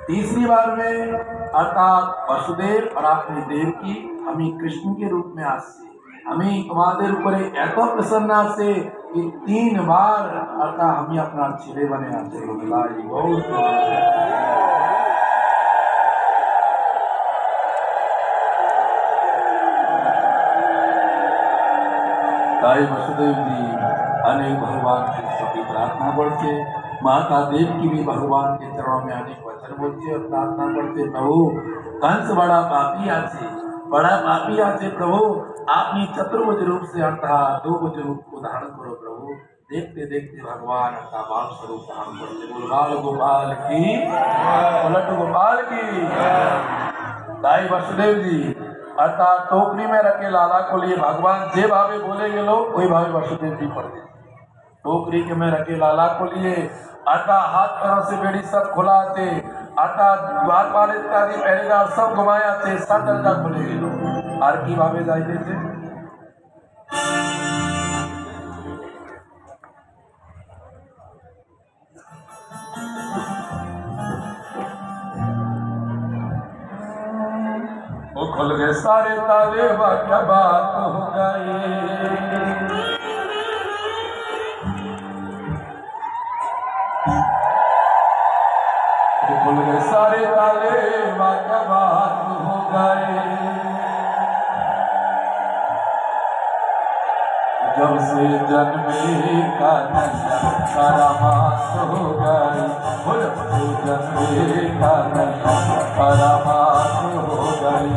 तीसरी बार में अर्थात वसुदेव और अपनी देवकी हमी कृष्ण के रूप में आसे हमी तुम्हारे ऊपर एत प्रसन्न आसे कि 3 बार अर्थात हमी अपना छिले बने आसे ताई वसुदेव जी अनेक भगवान की प्रार्थना बढ़ते, माता देव की भी भगवान के चरणों में अनेक वचन बोलते और प्रार्थना करते। प्रभु कंस बड़ा पापी आचे प्रभु आपनी चतुर्भुज रूप से अर्थात 2 भुज रूप को धारण करो प्रभु। देखते देखते भगवान अर्थात बाल स्वरूप धारण करते। गोपाल गोपाल की उलट गोपाल की ताई वसुदेव जी अर्थात टोकरी में रखे लाला को लिए भगवान जे भावे बोले गे लोग वही भावे वसुदेव जी पढ़ते। टोकरी के में रखे लाला को लिए अर्थात हाथ पैरों से बेड़ी सब खुला थे अर्थात द्वार पाल इत्यादि पहरेदार सब घुमाया थे। सब दरजा खुले गे लोग आर की भावे जाते थे। वो खुल गए सारे ताले क्या बात हो गई। वो खुल गए सारे ताले क्या बात हो गई। जब से जन्मे का नशा करामात हो गई। जब से जन्मे का नशा करामात हो गई।